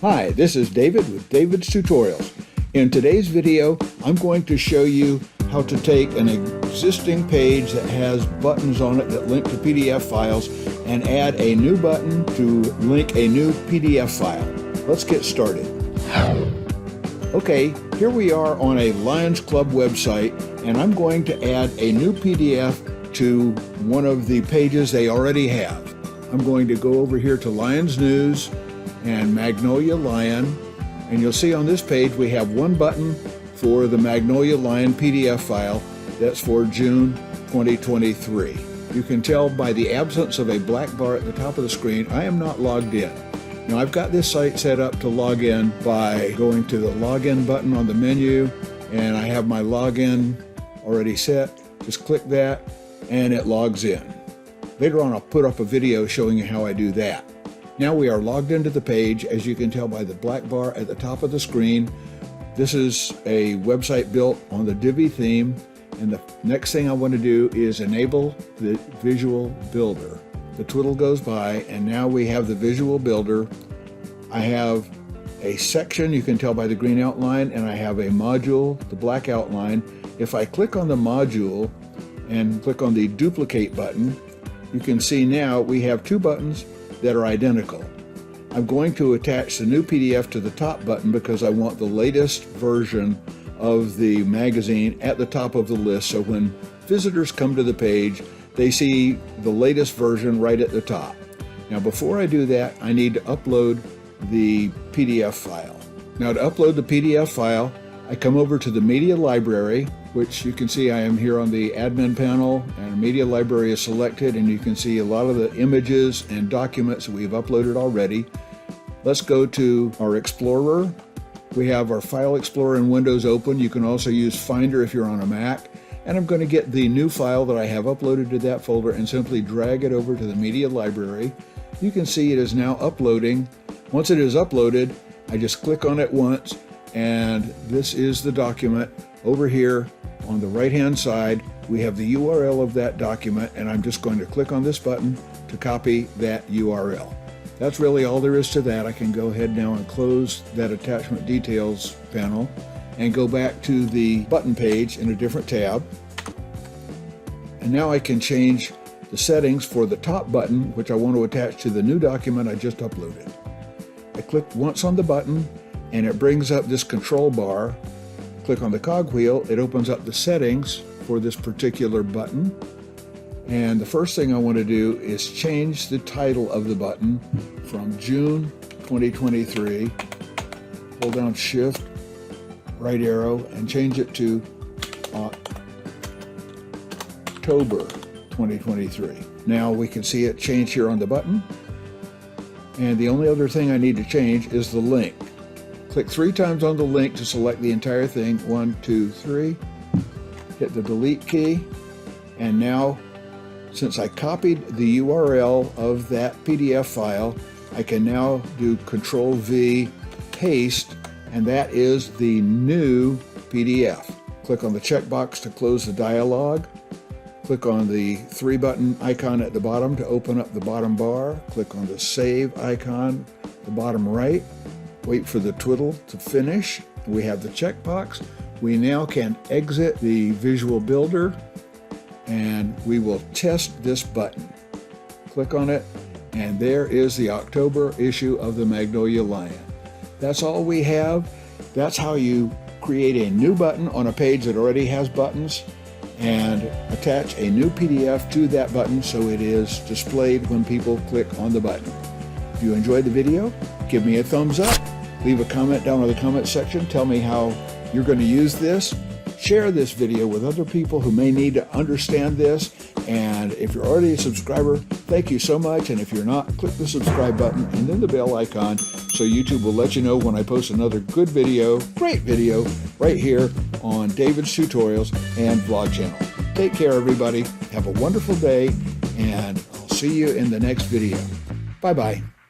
Hi, this is David with David's Tutorials. In today's video, I'm going to show you how to take an existing page that has buttons on it that link to PDF files and add a new button to link a new PDF file. Let's get started. Okay, here we are on a Lions Club website, and I'm going to add a new PDF to one of the pages they already have. I'm going to go over here to Lions News and Magnolia Lion, and you'll see on this page we have one button for the Magnolia Lion PDF file that's for June 2023. You can tell by the absence of a black bar at the top of the screen, I am not logged in. Now I've got this site set up to log in by going to the login button on the menu, and I have my login already set. Just click that and it logs in. Later on I'll put up a video showing you how I do that. Now we are logged into the page, as you can tell by the black bar at the top of the screen. This is a website built on the Divi theme, and the next thing I want to do is enable the Visual Builder. The twiddle goes by, and now we have the Visual Builder. I have a section, you can tell by the green outline, and I have a module, the black outline. If I click on the module and click on the duplicate button, you can see now we have two buttons that are identical. I'm going to attach the new PDF to the top button because I want the latest version of the magazine at the top of the list, so when visitors come to the page, they see the latest version right at the top. Now before I do that, I need to upload the PDF file. Now to upload the PDF file, I come over to the media library, which you can see I am here on the admin panel, and media library is selected, and you can see a lot of the images and documents that we've uploaded already. Let's go to our Explorer. We have our File Explorer in Windows open. You can also use Finder if you're on a Mac. And I'm going to get the new file that I have uploaded to that folder and simply drag it over to the media library. You can see it is now uploading. Once it is uploaded, I just click on it once, and this is the document. Over here on the right hand side, we have the URL of that document, and I'm just going to click on this button to copy that URL. That's really all there is to that. I can go ahead now and close that attachment details panel and go back to the button page in a different tab. And now I can change the settings for the top button, which I want to attach to the new document I just uploaded. I click once on the button and it brings up this control bar. Click on the cogwheel, it opens up the settings for this particular button. And the first thing I want to do is change the title of the button from June 2023. Hold down Shift, right arrow, and change it to October 2023. Now we can see it change here on the button. And the only other thing I need to change is the link. Click 3 times on the link to select the entire thing. 1, 2, 3. Hit the delete key. And now, since I copied the URL of that PDF file, I can now do Control V, paste, and that is the new PDF. Click on the checkbox to close the dialog. Click on the 3 button icon at the bottom to open up the bottom bar. Click on the save icon at the bottom right. Wait for the twiddle to finish. We have the checkbox. We now can exit the Visual Builder, and we will test this button. Click on it, and there is the October issue of the Magnolia Lion. That's all we have. That's how you create a new button on a page that already has buttons and attach a new PDF to that button so it is displayed when people click on the button. If you enjoyed the video, give me a thumbs up. Leave a comment down in the comment section. Tell me how you're going to use this. Share this video with other people who may need to understand this. And if you're already a subscriber, thank you so much. And if you're not, click the subscribe button and then the bell icon so YouTube will let you know when I post another good video, great video, right here on David's Tutorials and Vlog channel. Take care, everybody. Have a wonderful day, and I'll see you in the next video. Bye-bye.